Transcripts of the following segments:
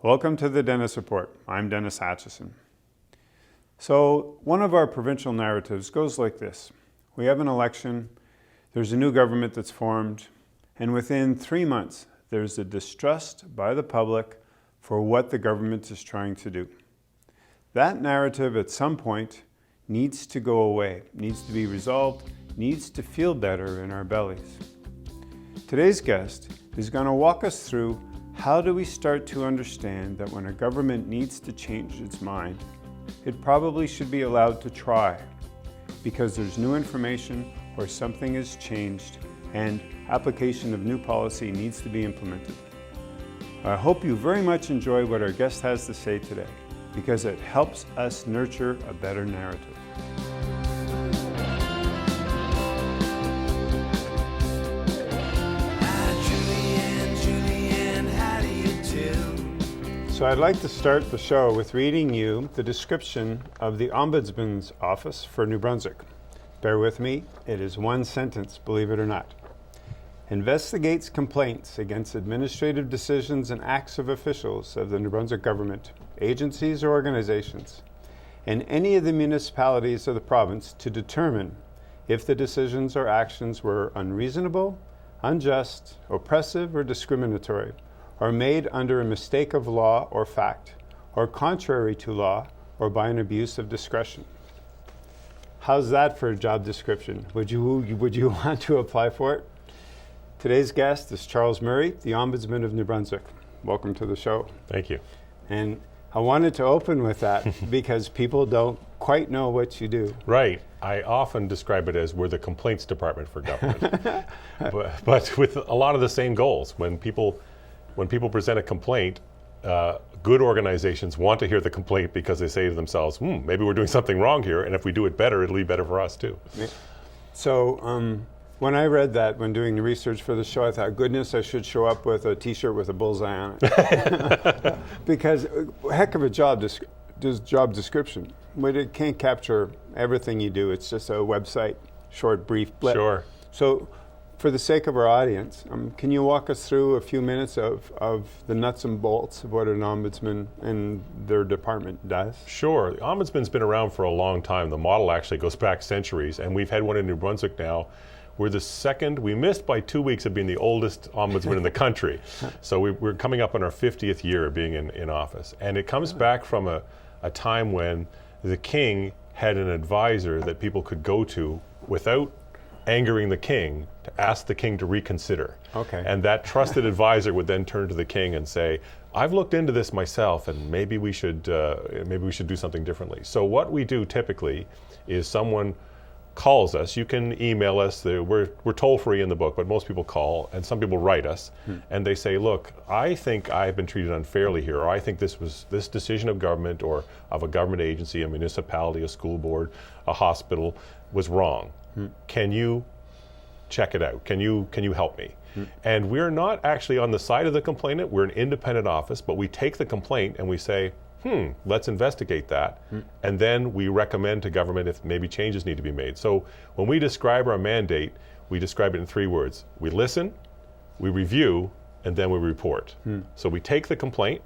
Welcome to the Dennis Report. I'm Dennis Hatchison. So one of our provincial narratives goes like this. We have an election, there's a new government that's formed, and within 3 months, there's a distrust by the public for what the government is trying to do. That narrative at some point needs to go away, needs to be resolved, needs to feel better in our bellies. Today's guest is going to walk us through how do we start to understand that when a government needs to change its mind, it probably should be allowed to try because there's new information or something has changed and application of new policy needs to be implemented. I hope you very much enjoy what our guest has to say today because it helps us nurture a better narrative. So I'd like to start the show with reading you the description of the Ombudsman's office for New Brunswick. Bear with me, it is one sentence, believe it or not. Investigates complaints against administrative decisions and acts of officials of the New Brunswick government, agencies or organizations, and any of the municipalities of the province to determine if the decisions or actions were unreasonable, unjust, oppressive, or discriminatory, or made under a mistake of law or fact, or contrary to law, or by an abuse of discretion. How's that for a job description? Would you want to apply for it? Today's guest is Charles Murray, the Ombudsman of New Brunswick. Welcome to the show. Thank you. And I wanted to open with that because people don't quite know what you do. Right. I often describe it as we're the complaints department for government, but with a lot of the same goals. When people present a complaint, good organizations want to hear the complaint because they say to themselves, maybe we're doing something wrong here, and if we do it better, it'll be better for us too. So when I read that, when doing the research for the show, I thought, goodness, I should show up with a t-shirt with a bullseye on it. Because heck of a job description, but it can't capture everything you do. It's just a website, short, brief blip. Sure. So for the sake of our audience, can you walk us through a few minutes of the nuts and bolts of what an ombudsman and their department does? Sure. The Ombudsman's been around for a long time. The model actually goes back centuries, and we've had one in New Brunswick now. We're the second. We missed by 2 weeks of being the oldest ombudsman in the country. So we're coming up on our 50th year of being in office. And it comes back from a time when the king had an advisor that people could go to without angering the king to ask the king to reconsider. Okay. And that trusted advisor would then turn to the king and say, I've looked into this myself and maybe we should do something differently. So what we do typically is someone calls us. You can email us. We're toll free in the book, but most people call, and some people write us, and they say, look, I think I've been treated unfairly here, or I think this decision of government or of a government agency, a municipality, a school board, a hospital was wrong. Can you check it out? Can you help me? And we're not actually on the side of the complainant. We're an independent office, but we take the complaint and we say, let's investigate that. And then we recommend to government if maybe changes need to be made. So when we describe our mandate, we describe it in 3 words. We listen, we review, and then we report. So we take the complaint,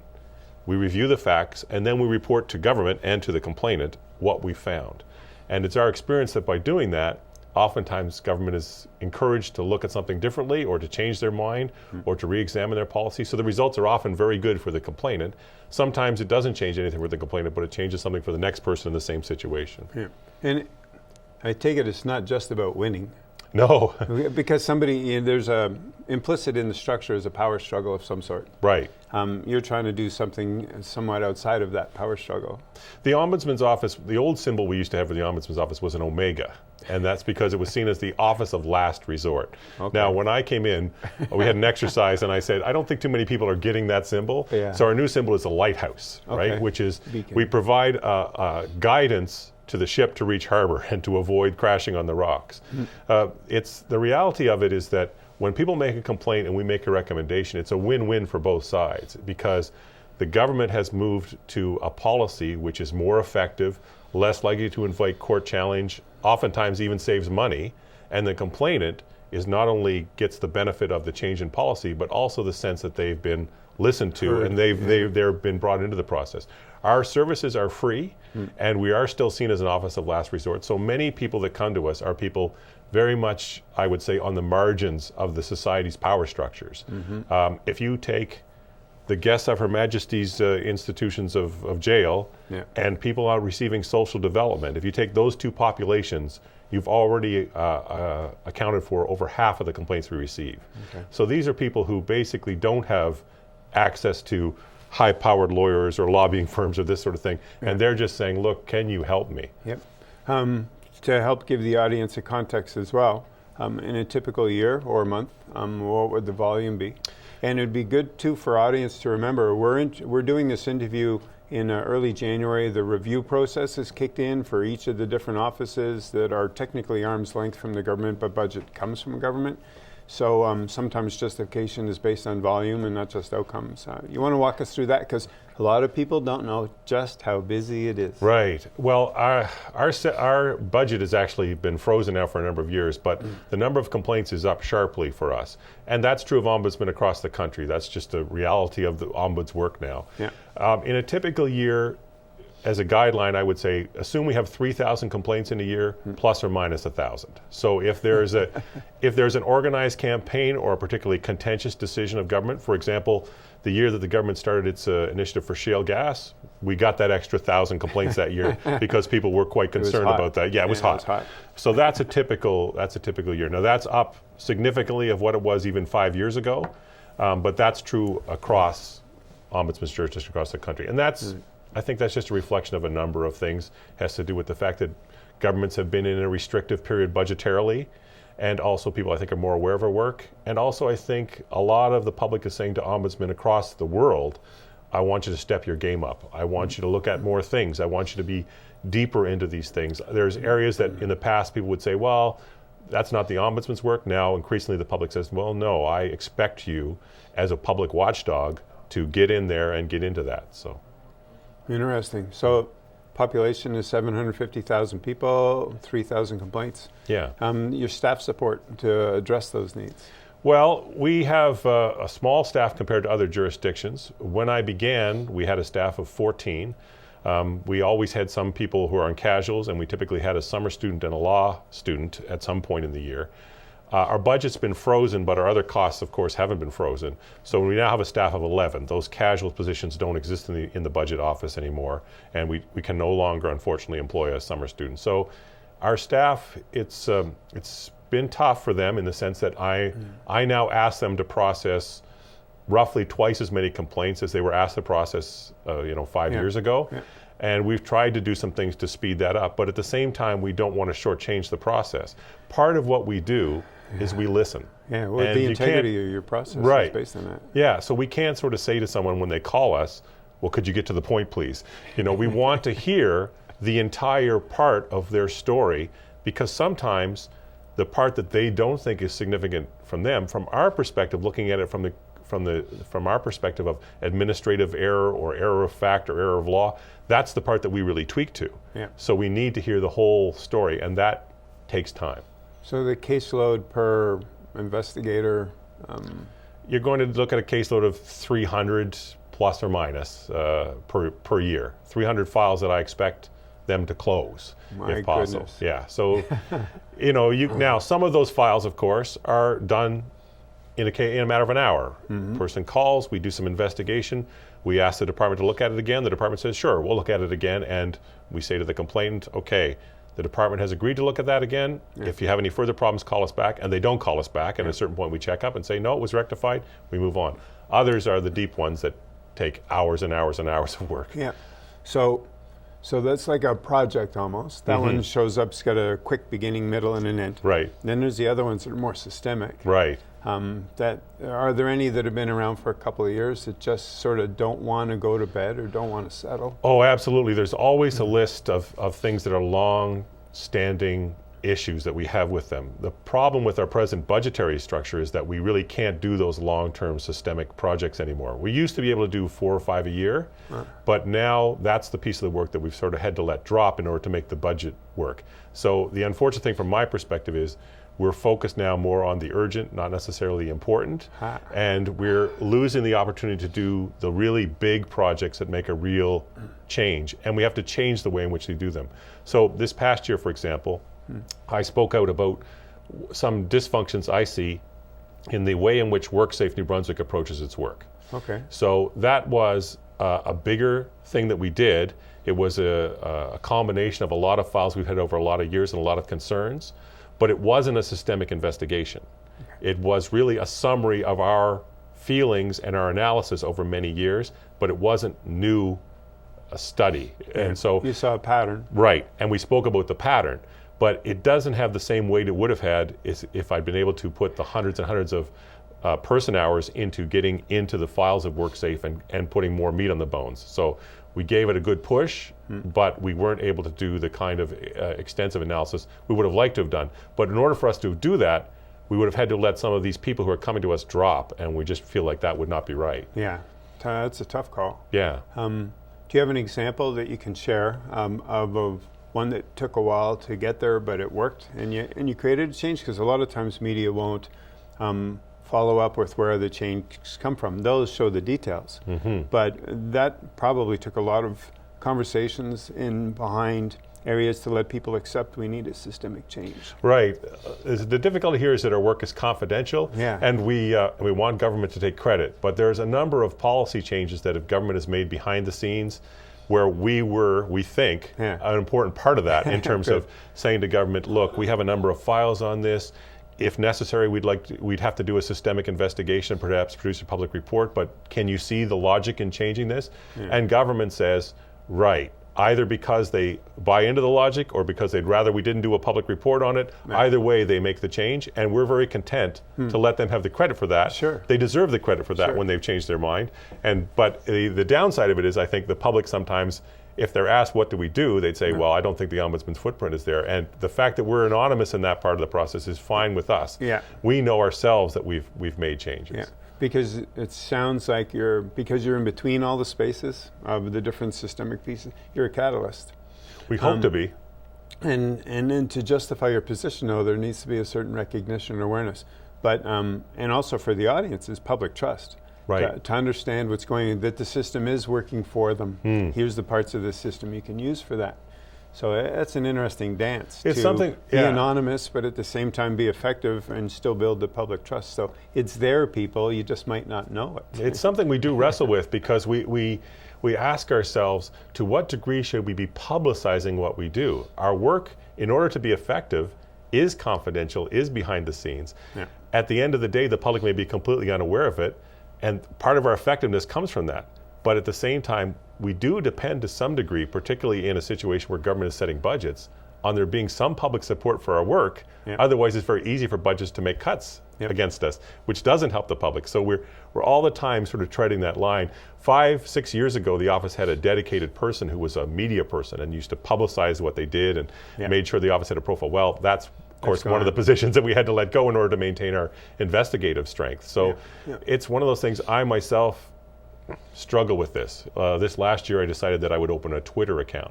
we review the facts, and then we report to government and to the complainant what we found. And it's our experience that by doing that, oftentimes government is encouraged to look at something differently or to change their mind or to re-examine their policy. So the results are often very good for the complainant. Sometimes it doesn't change anything for the complainant, but it changes something for the next person in the same situation. Yeah. And I take it it's not just about winning. No. Because there's implicit in the structure is a power struggle of some sort. Right. You're trying to do something somewhat outside of that power struggle. The Ombudsman's office, the old symbol we used to have for the Ombudsman's office was an omega. And that's because it was seen as the office of last resort. Okay. Now, when I came in, we had an exercise and I said, I don't think too many people are getting that symbol. Yeah. So our new symbol is a lighthouse, right? Which is, we provide guidance to the ship to reach harbor and to avoid crashing on the rocks. The reality of it is that when people make a complaint and we make a recommendation, it's a win-win for both sides because the government has moved to a policy which is more effective, less likely to invite court challenge, oftentimes even saves money, and the complainant is not only gets the benefit of the change in policy, but also the sense that they've been listened to, and they've been brought into the process. Our services are free, and we are still seen as an office of last resort. So many people that come to us are people very much, I would say, on the margins of the society's power structures. If you take the guests of Her Majesty's institutions of jail and people are receiving social development, if you take those two populations, you've already accounted for over half of the complaints we receive. So these are people who basically don't have access to high-powered lawyers or lobbying firms or this sort of thing, and they're just saying, look, can you help me? To help give the audience a context as well, in a typical year or month, what would the volume be? And it'd be good too for audience to remember, we're doing this interview in early January. The review process is kicked in for each of the different offices that are technically arm's length from the government, but budget comes from government. So sometimes justification is based on volume and not just outcomes. You want to walk us through that? Because a lot of people don't know just how busy it is. Right. Well, our budget has actually been frozen now for a number of years, but the number of complaints is up sharply for us. And that's true of ombudsmen across the country. That's just a reality of the ombuds work now. In a typical year, as a guideline, I would say, assume we have 3,000 complaints in a year, plus or minus 1,000. So if there's an organized campaign or a particularly contentious decision of government, for example, the year that the government started its initiative for shale gas, we got that extra 1,000 complaints that year because people were quite concerned about that. Yeah, it was hot. So that's a typical year. Now that's up significantly of what it was even 5 years ago, but that's true across ombudsman's jurisdiction across the country, and that's. I think that's just a reflection of a number of things. It has to do with the fact that governments have been in a restrictive period budgetarily, and also people, I think, are more aware of our work. And also, I think a lot of the public is saying to ombudsmen across the world, I want you to step your game up. I want you to look at more things. I want you to be deeper into these things. There's areas that in the past people would say, well, that's not the ombudsman's work. Now, increasingly, the public says, well, no, I expect you as a public watchdog to get in there and get into that. So. Interesting. So population is 750,000 people, 3,000 complaints. Your staff support to address those needs? Well, we have a small staff compared to other jurisdictions. When I began, we had a staff of 14. We always had some people who are on casuals, and we typically had a summer student and a law student at some point in the year. Our budget's been frozen, but our other costs, of course, haven't been frozen. So we now have a staff of 11. Those casual positions don't exist in the budget office anymore, and we can no longer, unfortunately, employ a summer student. So our staff, it's been tough for them in the sense that I now ask them to process roughly twice as many complaints as they were asked to process 5 years ago. And we've tried to do some things to speed that up, but at the same time, we don't want to shortchange the process. Part of what we do is we listen. Well, the integrity of your process is based on that. So we can't sort of say to someone when they call us, well, could you get to the point, please? We want to hear the entire part of their story, because sometimes the part that they don't think is significant from them, from our perspective, looking at it from our perspective of administrative error or error of fact or error of law, that's the part that we really tweak to. So we need to hear the whole story, and that takes time. So the caseload per investigator? You're going to look at a caseload of 300 plus or minus per year. 300 files that I expect them to close, if possible. Goodness. So now some of those files, of course, are done in a matter of an hour. Person calls, we do some investigation, we ask the department to look at it again, the department says, sure, we'll look at it again, and we say to the complainant, okay, the department has agreed to look at that again. If you have any further problems, call us back, and they don't call us back, and at a certain point we check up and say, no, it was rectified, we move on. Others are the deep ones that take hours and hours and hours of work. So that's like a project almost. That one shows up, it's got a quick beginning, middle, and an end. Then there's the other ones that are more systemic. Are there any that have been around for a couple of years that just sort of don't want to go to bed or don't want to settle? Oh, absolutely. There's always a list of things that are long-standing issues that we have with them. The problem with our present budgetary structure is that we really can't do those long-term systemic projects anymore. We used to be able to do 4 or 5 a year, but now that's the piece of the work that we've sort of had to let drop in order to make the budget work. So the unfortunate thing from my perspective is We're focused now more on the urgent, not necessarily important, Ah. and we're losing the opportunity to do the really big projects that make a real change, and we have to change the way in which we do them. So this past year, for example, I spoke out about some dysfunctions I see in the way in which WorkSafe New Brunswick approaches its work. Okay. So that was a bigger thing that we did. It was a combination of a lot of files we've had over a lot of years and a lot of concerns, but it wasn't a systemic investigation. It was really a summary of our feelings and our analysis over many years, but it wasn't new a study. And so You saw a pattern. right, and we spoke about the pattern, but it doesn't have the same weight it would have had if I'd been able to put the hundreds and hundreds of person hours into getting into the files of WorkSafe and putting more meat on the bones. So we gave it a good push, but we weren't able to do the kind of extensive analysis we would have liked to have done. But in order for us to do that, we would have had to let some of these people who are coming to us drop, and we just feel like that would not be right. Yeah, that's a tough call. Yeah. Do you have an example that you can share of one that took a while to get there, but it worked, and you created a change? Because a lot of times media won't follow up with where the changes come from. They'll show the details, but that probably took a lot of conversations in behind areas to let people accept we need a systemic change. Right. The difficulty here is that our work is confidential, Yeah. and we want government to take credit. But there's a number of policy changes that government has made behind the scenes where we think, Yeah. an important part of that in terms Good. of saying to government, look, we have a number of files on this. If necessary, we'd have to do a systemic investigation, perhaps produce a public report, but can you see the logic in changing this? And government says, right, either because they buy into the logic or because they'd rather we didn't do a public report on it. Right. Either way, they make the change, and we're very content to let them have the credit for that. Sure. They deserve the credit for that Sure. when they've changed their mind. But the downside of it is, I think the public sometimes, if they're asked what do we do, they'd say, well, I don't think the Ombudsman's footprint is there. And the fact that we're anonymous in that part of the process is fine with us. Yeah. We know ourselves that we've made changes. Yeah, because it sounds like because you're in between all the spaces of the different systemic pieces, you're a catalyst. We hope to be. And then to justify your position, though, there needs to be a certain recognition and awareness. But and also for the audience is public trust. Right. To understand what's going on, that the system is working for them. Here's the parts of the system you can use for that. So that's an interesting dance. It's to something- be yeah. anonymous, but at the same time be effective and still build the public trust. So it's there, people. You just might not know it. It's something we do wrestle with because we ask ourselves, to what degree should we be publicizing what we do? Our work, in order to be effective, is confidential, is behind the scenes. Yeah. At the end of the day, the public may be completely unaware of it, and part of our effectiveness comes from that. But at the same time, we do depend to some degree, particularly in a situation where government is setting budgets, on there being some public support for our work. Yeah. Otherwise, it's very easy for budgets to make cuts Yep. against us, which doesn't help the public. So we're all the time sort of treading that line. 5-6 years ago, the office had a dedicated person who was a media person and used to publicize what they did and Yeah. made sure the office had a profile. Well, that's of course That's one of the gone. positions that we had to let go in order to maintain our investigative strength. So Yeah. Yeah. it's one of those things. I myself struggle with this. This last year, I decided that I would open a Twitter account.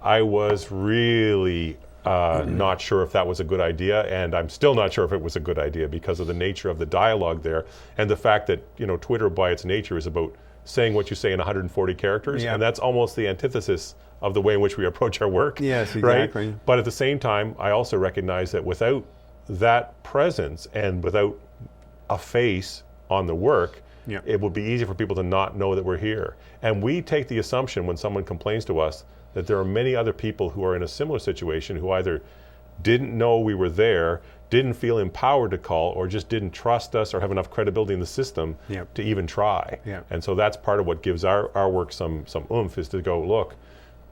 I was really not sure if that was a good idea, and I'm still not sure if it was a good idea because of the nature of the dialogue there and the fact that Twitter by its nature is about saying what you say in 140 characters, Yeah. and that's almost the antithesis of the way in which we approach our work. Yes, right? exactly. But at the same time, I also recognize that without that presence and without a face on the work, Yeah. it would be easy for people to not know that we're here. And we take the assumption when someone complains to us that there are many other people who are in a similar situation who either didn't know we were there, didn't feel empowered to call, or just didn't trust us or have enough credibility in the system Yep. to even try. Yep. And so that's part of what gives our work some oomph, is to go, look,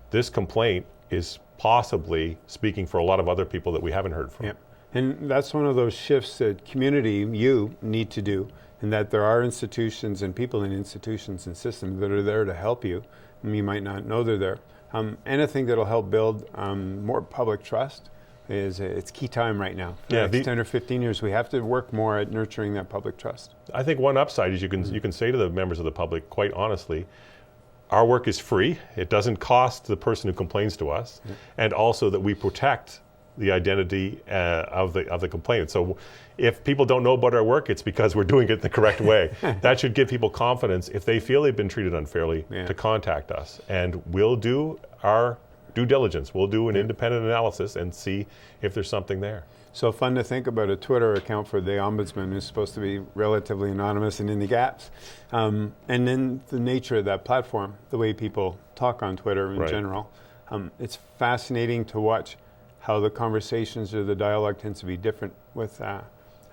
this complaint is possibly speaking for a lot of other people that we haven't heard from. Yep. And that's one of those shifts that community, you need to do, and that there are institutions and people in institutions and systems that are there to help you. And you might not know they're there. Anything that'll help build more public trust it's key time right now. For Yeah, the next 10 or 15 years, we have to work more at nurturing that public trust. I think one upside is you can say to the members of the public, quite honestly, our work is free. It doesn't cost the person who complains to us, and also that we protect the identity of the complainant. So if people don't know about our work, it's because we're doing it the correct way. That should give people confidence if they feel they've been treated unfairly to contact us. And we'll do our due diligence. We'll do an independent analysis and see if there's something there. So fun to think about a Twitter account for the Ombudsman who's supposed to be relatively anonymous and in the gaps. And then the nature of that platform, the way people talk on Twitter in general. It's fascinating to watch how the conversations or the dialogue tends to be different with a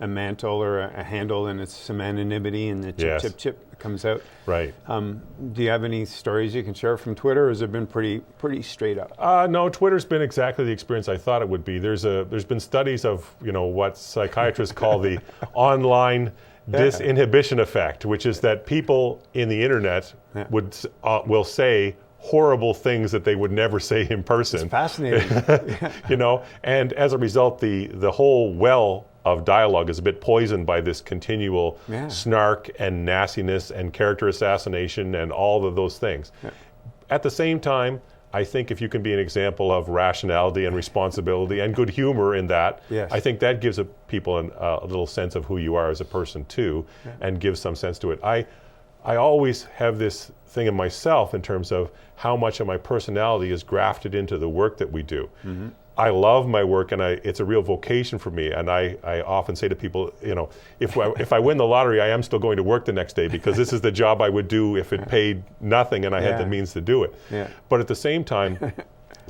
mantle or a handle, and it's some anonymity and the chip, chip, chip that comes out. Right. Do you have any stories you can share from Twitter, or has it been pretty straight up? No, Twitter's been exactly the experience I thought it would be. There's been studies of what psychiatrists call the online disinhibition effect, which is that people in the internet will say horrible things that they would never say in person. It's fascinating. And as a result, the whole well of dialogue is a bit poisoned by this continual snark and nastiness and character assassination and all of those things. At the same time, I think if you can be an example of rationality and responsibility and good humor in that, I think that gives people a little sense of who you are as a person too, and gives some sense to it. I always have this thing in myself in terms of how much of my personality is grafted into the work that we do. Mm-hmm. I love my work, and it's a real vocation for me. And I often say to people, if I win the lottery, I am still going to work the next day because this is the job I would do if it paid nothing and I had the means to do it. Yeah. But at the same time,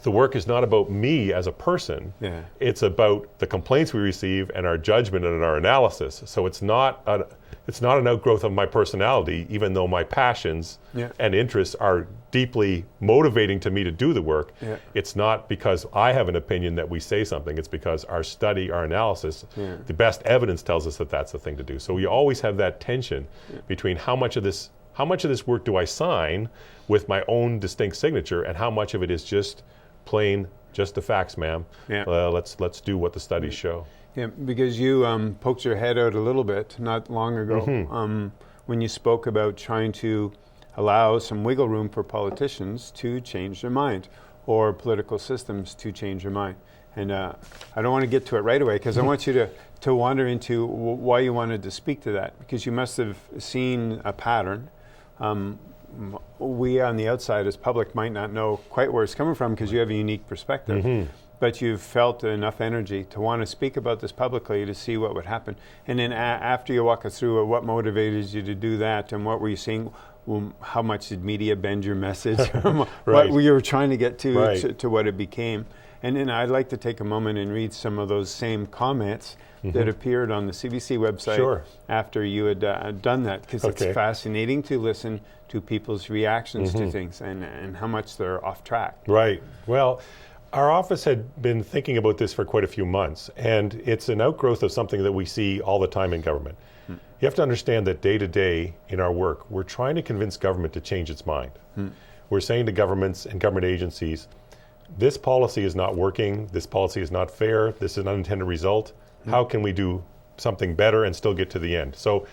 the work is not about me as a person. Yeah. It's about the complaints we receive and our judgment and our analysis. So it's not an outgrowth of my personality, even though my passions and interests are deeply motivating to me to do the work. Yeah. It's not because I have an opinion that we say something. It's because our study, our analysis, the best evidence tells us that that's the thing to do. So we always have that tension between how much of this work do I sign with my own distinct signature, and how much of it is just the facts, ma'am. Yeah. Let's do what the studies show. Yeah, because you poked your head out a little bit not long ago when you spoke about trying to allow some wiggle room for politicians to change their mind, or political systems to change their mind. And I don't want to get to it right away, because I want you to wander into why you wanted to speak to that, because you must have seen a pattern. We on the outside as public might not know quite where it's coming from, because you have a unique perspective. Mm-hmm. But you've felt enough energy to want to speak about this publicly to see what would happen. And then after you walk us through what motivated you to do that, and what were you seeing, how much did media bend your message, what you were trying to get to what it became. And then I'd like to take a moment and read some of those same comments that appeared on the CBC website after you had done that, because it's fascinating to listen to people's reactions to things and how much they're off track. Right. Well, our office had been thinking about this for quite a few months, and it's an outgrowth of something that we see all the time in government. You have to understand that day to day in our work, we're trying to convince government to change its mind. We're saying to governments and government agencies, this policy is not working, this policy is not fair, this is an unintended result. How can we do something better and still get to the end? So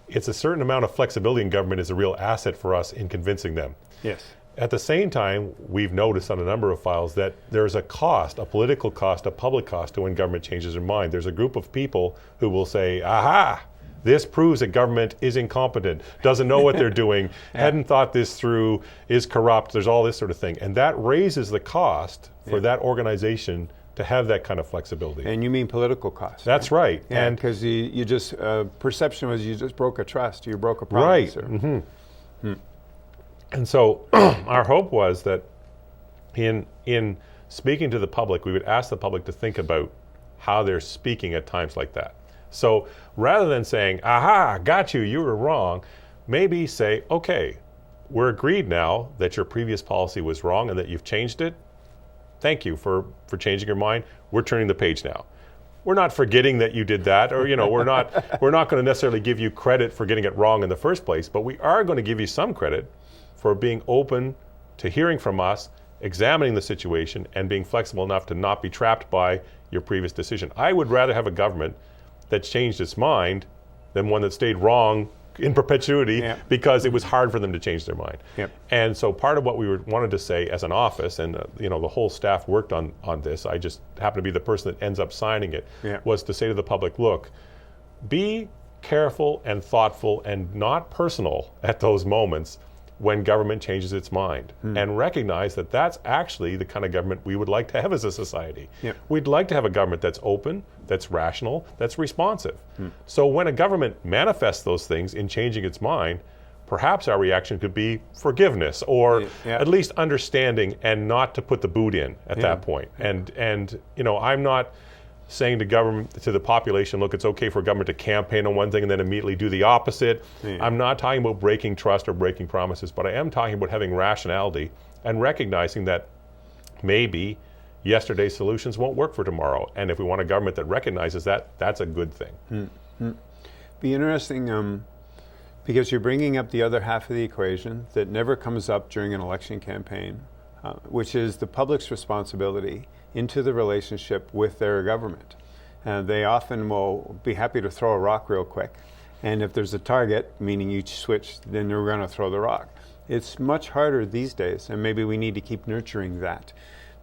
it's a certain amount of flexibility in government is a real asset for us in convincing them. Yes. At the same time, we've noticed on a number of files that there's a cost, a political cost, a public cost to when government changes their mind. There's a group of people who will say, aha, this proves that government is incompetent, doesn't know what they're doing, hadn't thought this through, is corrupt, there's all this sort of thing. And that raises the cost for that organization to have that kind of flexibility. And you mean political cost. That's right. Yeah, and because you just, perception was you just broke a trust, you broke a promise. Right. And so our hope was that in speaking to the public, we would ask the public to think about how they're speaking at times like that. So rather than saying, aha, got you, you were wrong, maybe say, okay, we're agreed now that your previous policy was wrong and that you've changed it. Thank you for changing your mind. We're turning the page now. We're not forgetting that you did that, or we're not going to necessarily give you credit for getting it wrong in the first place, but we are going to give you some credit for being open to hearing from us, examining the situation, and being flexible enough to not be trapped by your previous decision. I would rather have a government that changed its mind than one that stayed wrong in perpetuity Yeah. because it was hard for them to change their mind. Yep. And so part of what we wanted to say as an office, and the whole staff worked on this, I just happened to be the person that ends up signing it, Yeah. was to say to the public, look, be careful and thoughtful and not personal at those moments when government changes its mind, and recognize that that's actually the kind of government we would like to have as a society. Yep. We'd like to have a government that's open, that's rational, that's responsive. So when a government manifests those things in changing its mind, perhaps our reaction could be forgiveness, or Yeah. at least understanding, and not to put the boot in at Yeah. that point. And I'm not saying to government, to the population, look, it's okay for government to campaign on one thing and then immediately do the opposite. Yeah. I'm not talking about breaking trust or breaking promises, but I am talking about having rationality and recognizing that maybe yesterday's solutions won't work for tomorrow. And if we want a government that recognizes that, that's a good thing. Be interesting because you're bringing up the other half of the equation that never comes up during an election campaign, which is the public's responsibility into the relationship with their government. They often will be happy to throw a rock real quick, and if there's a target, meaning you switch, then they're going to throw the rock. It's much harder these days, and maybe we need to keep nurturing that.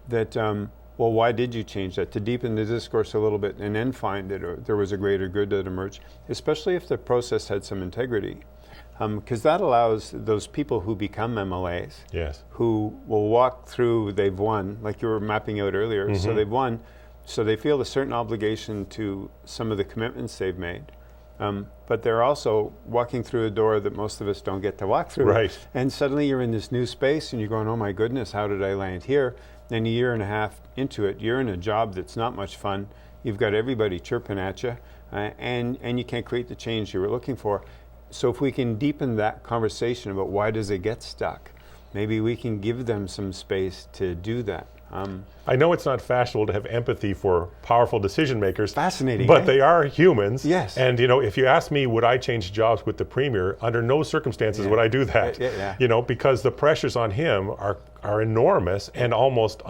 Well, why did you change that? To deepen the discourse a little bit and then find that there was a greater good that emerged, especially if the process had some integrity. Because that allows those people who become MLAs, Yes. who will walk through, they've won, like you were mapping out earlier, so they've won, so they feel a certain obligation to some of the commitments they've made. But they're also walking through a door that most of us don't get to walk through. Right. And suddenly you're in this new space and you're going, oh my goodness, how did I land here? And a year and a half into it, you're in a job that's not much fun. You've got everybody chirping at you, and you can't create the change you were looking for. So if we can deepen that conversation about why does it get stuck, maybe we can give them some space to do that. I know it's not fashionable to have empathy for powerful decision makers. Fascinating, But eh? they are humans. Yes. And if you ask me, would I change jobs with the premier? Under no circumstances would I do that. Yeah. Because the pressures on him are enormous and almost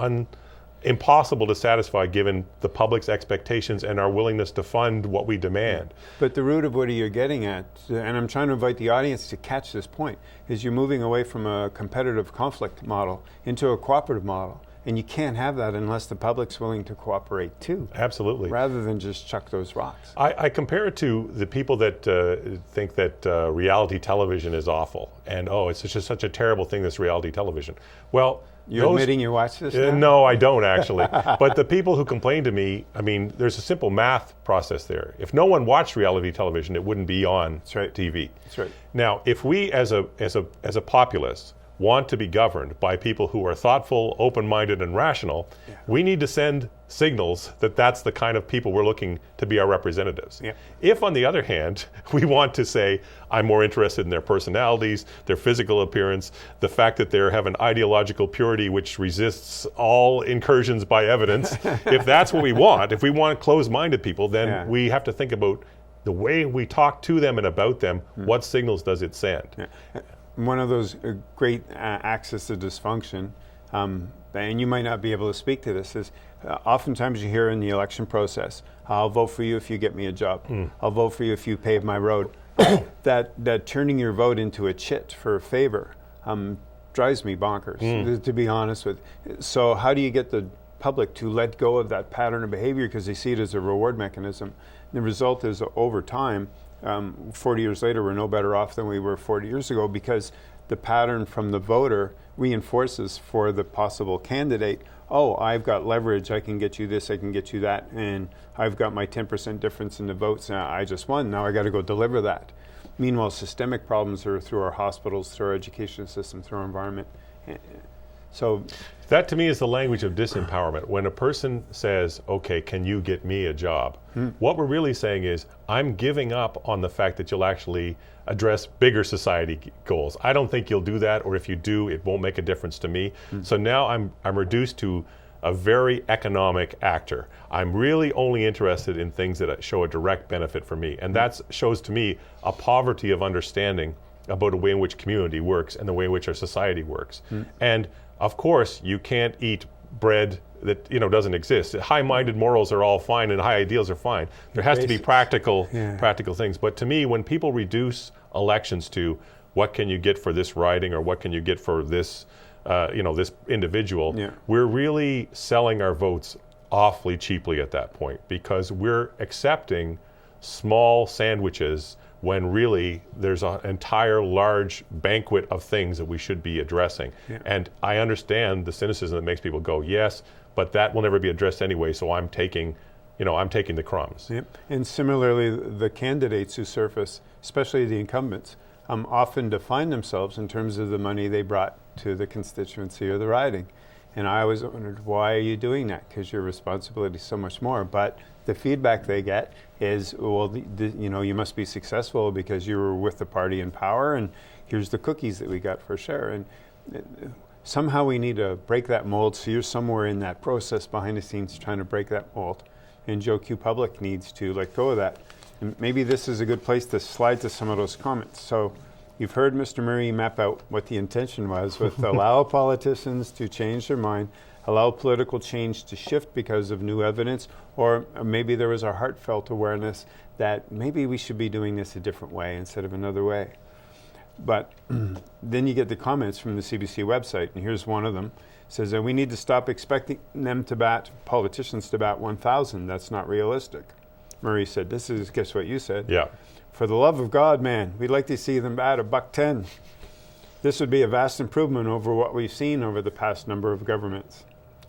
impossible to satisfy given the public's expectations and our willingness to fund what we demand. But the root of what you're getting at, and I'm trying to invite the audience to catch this point, is you're moving away from a competitive conflict model into a cooperative model. And you can't have that unless the public's willing to cooperate too. Absolutely. Rather than just chuck those rocks. I compare it to the people that think that reality television is awful. And, it's just such a terrible thing, this reality television. Well, You're admitting you watch this now? No, I don't actually. But the people who complain to me, there's a simple math process there. If no one watched reality television, it wouldn't be on TV. That's right. Now, if we as a populace want to be governed by people who are thoughtful, open-minded, and rational, we need to send signals that that's the kind of people we're looking to be our representatives. Yeah. If, on the other hand, we want to say, I'm more interested in their personalities, their physical appearance, the fact that they have an ideological purity which resists all incursions by evidence, if that's what we want, if we want closed-minded people, then we have to think about the way we talk to them and about them, what signals does it send? Yeah. One of those great axes of dysfunction, and you might not be able to speak to this, is oftentimes you hear in the election process, I'll vote for you if you get me a job. I'll vote for you if you pave my road. that turning your vote into a chit for a favor drives me bonkers, to be honest with you. So how do you get the public to let go of that pattern of behavior because they see it as a reward mechanism? The result is over time, 40 years later, we're no better off than we were 40 years ago because the pattern from the voter reinforces for the possible candidate, I've got leverage, I can get you this, I can get you that, and I've got my 10% difference in the votes, I just won, now I got to go deliver that. Meanwhile, systemic problems are through our hospitals, through our education system, through our environment. So that to me is the language of disempowerment. When a person says, okay, can you get me a job? What we're really saying is, I'm giving up on the fact that you'll actually address bigger society goals. I don't think you'll do that, or if you do, it won't make a difference to me. So now I'm reduced to a very economic actor. I'm really only interested in things that show a direct benefit for me. And that shows to me a poverty of understanding about the way in which community works and the way in which our society works. And of course, you can't eat bread that doesn't exist. High-minded morals are all fine and high ideals are fine. There has to be practical things. But to me, when people reduce elections to what can you get for this riding or what can you get for this, this individual, we're really selling our votes awfully cheaply at that point, because we're accepting small sandwiches when really there's an entire large banquet of things that we should be addressing. And I understand the cynicism that makes people go, yes, but that will never be addressed anyway, so I'm taking the crumbs. And similarly, the candidates who surface, especially the incumbents, often define themselves in terms of the money they brought to the constituency or the riding. And I always wondered, why are you doing that? Because your responsibility is so much more. But the feedback they get is, well, you must be successful because you were with the party in power, and here's the cookies that we got for share. And somehow we need to break that mold. So you're somewhere in that process behind the scenes trying to break that mold. And Joe Q Public needs to let go of that. And maybe this is a good place to slide to some of those comments. So you've heard Mr. Murray map out what the intention was with allow politicians to change their mind, allow political change to shift because of new evidence, or maybe there was a heartfelt awareness that maybe we should be doing this a different way instead of another way. But then you get the comments from the CBC website, and here's one of them. It says that we need to stop expecting politicians to bat 1,000. That's not realistic. Murray said, guess what you said? Yeah. For the love of God, man, we'd like to see them bat $1.10. This would be a vast improvement over what we've seen over the past number of governments.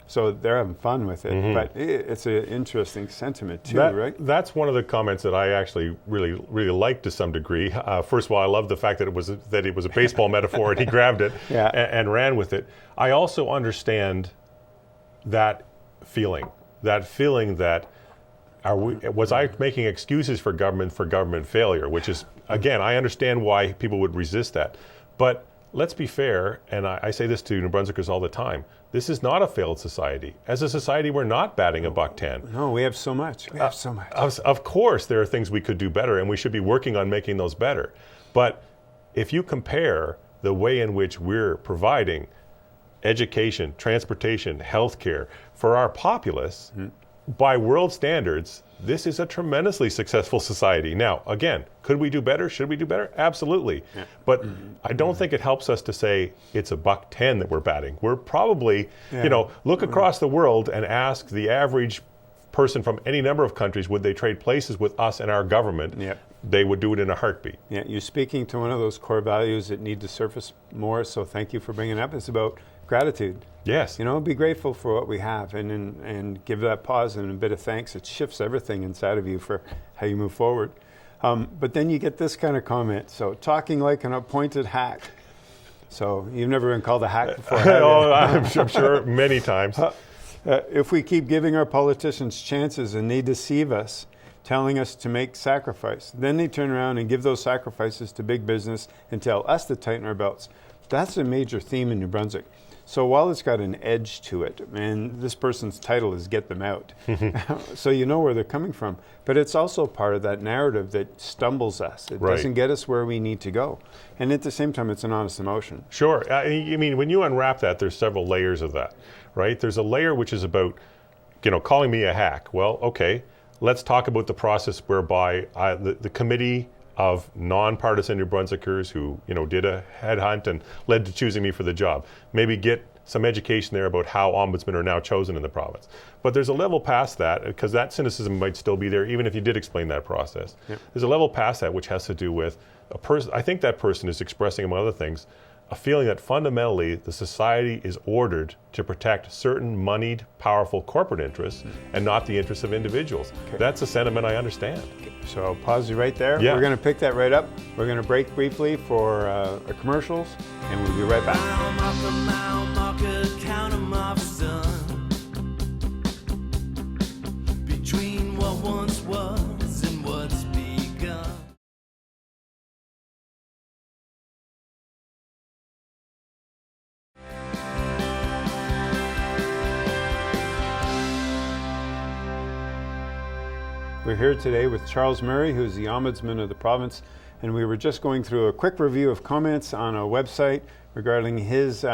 So they're having fun with it, but it's an interesting sentiment too, right? That's one of the comments that I actually really, really like to some degree. First of all, I love the fact that it was a baseball metaphor and he grabbed it and ran with it. I also understand that feeling that was I making excuses for government failure, which is, again, I understand why people would resist that. But let's be fair, and I say this to New Brunswickers all the time, this is not a failed society. As a society, we're not batting $1.10. No, we have so much. We have so much. Of course, there are things we could do better, and we should be working on making those better. But if you compare the way in which we're providing education, transportation, healthcare for our populace, by world standards, this is a tremendously successful society. Now, again, could we do better? Should we do better? Absolutely. But I don't think it helps us to say it's $1.10 that we're batting. We're probably, look across the world and ask the average person from any number of countries, would they trade places with us and our government? They would do it in a heartbeat. Yeah, you're speaking to one of those core values that need to surface more, so thank you for bringing it up. It's about gratitude. Yes. Be grateful for what we have and give that pause and a bit of thanks. It shifts everything inside of you for how you move forward. But then you get this kind of comment. So, talking like an appointed hack. So, you've never been called a hack before, have you? Oh, I'm sure many times. If we keep giving our politicians chances and they deceive us, telling us to make sacrifice, then they turn around and give those sacrifices to big business and tell us to tighten our belts. That's a major theme in New Brunswick. So while it's got an edge to it, and this person's title is Get Them Out, so you know where they're coming from. But it's also part of that narrative that stumbles us. It doesn't get us where we need to go. And at the same time, it's an honest emotion. Sure. I mean, when you unwrap that, there's several layers of that, right? There's a layer which is about, calling me a hack. Well, okay, let's talk about the process whereby the committee of non-partisan New Brunswickers who, did a headhunt and led to choosing me for the job. Maybe get some education there about how ombudsmen are now chosen in the province. But there's a level past that, because that cynicism might still be there, even if you did explain that process. There's a level past that which has to do with a person. I think that person is expressing, among other things, a feeling that fundamentally the society is ordered to protect certain moneyed, powerful corporate interests and not the interests of individuals. That's a sentiment I understand. So I'll pause you right there. We're going to pick that right up. We're going to break briefly for commercials, and we'll be right back. Between what once was and what's begun. We're here today with Charles Murray, who's the Ombudsman of the province, and we were just going through a quick review of comments on a website regarding his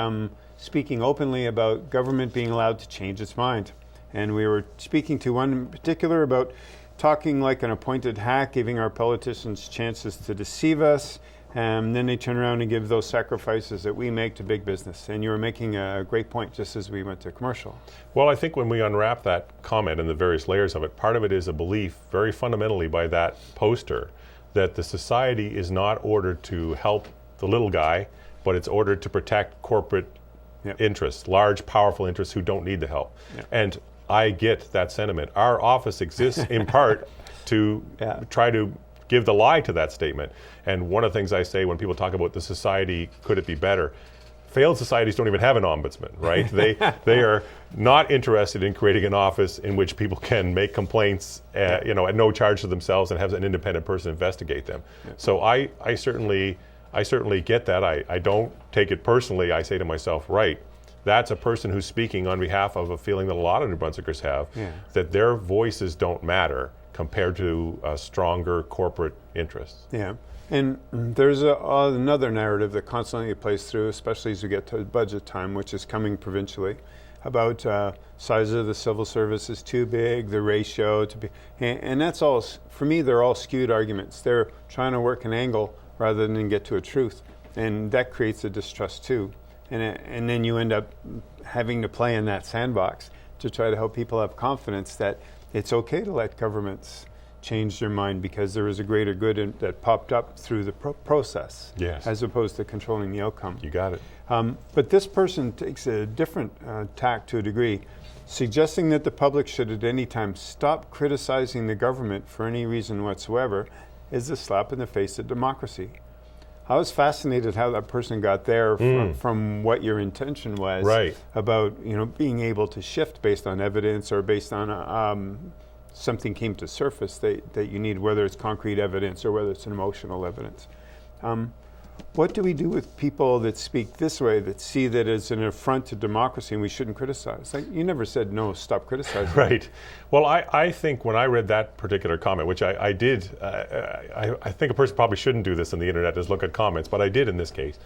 speaking openly about government being allowed to change its mind. And we were speaking to one in particular about talking like an appointed hack, giving our politicians chances to deceive us, and then they turn around and give those sacrifices that we make to big business. And you were making a great point just as we went to commercial. Well, I think when we unwrap that comment and the various layers of it, part of it is a belief very fundamentally by that poster that the society is not ordered to help the little guy, but it's ordered to protect corporate interests, large, powerful interests who don't need the help. And I get that sentiment. Our office exists in part to try to give the lie to that statement. And one of the things I say when people talk about the society, could it be better? Failed societies don't even have an ombudsman, right? They are not interested in creating an office in which people can make complaints, at no charge to themselves and have an independent person investigate them. So I certainly get that. I don't take it personally. I say to myself, right, that's a person who's speaking on behalf of a feeling that a lot of New Brunswickers have, that their voices don't matter compared to stronger corporate interests. Yeah, and there's another narrative that constantly plays through, especially as we get to budget time, which is coming provincially, about size of the civil service is too big, the ratio to be, and that's all, for me, they're all skewed arguments. They're trying to work an angle rather than get to a truth, and that creates a distrust too. And then you end up having to play in that sandbox to try to help people have confidence that it's okay to let governments change their mind because there is a greater good that popped up through the process, as opposed to controlling the outcome. You got it. But this person takes a different tack to a degree, suggesting that the public should at any time stop criticizing the government for any reason whatsoever is a slap in the face of democracy. I was fascinated how that person got there from what your intention was about being able to shift based on evidence or based on something came to surface that you need, whether it's concrete evidence or whether it's an emotional evidence. What do we do with people that speak this way, that see that as an affront to democracy and we shouldn't criticize? Like, you never said, no, stop criticizing. Right. Well, I think when I read that particular comment, which I did, I think a person probably shouldn't do this on the internet, is look at comments, but I did in this case.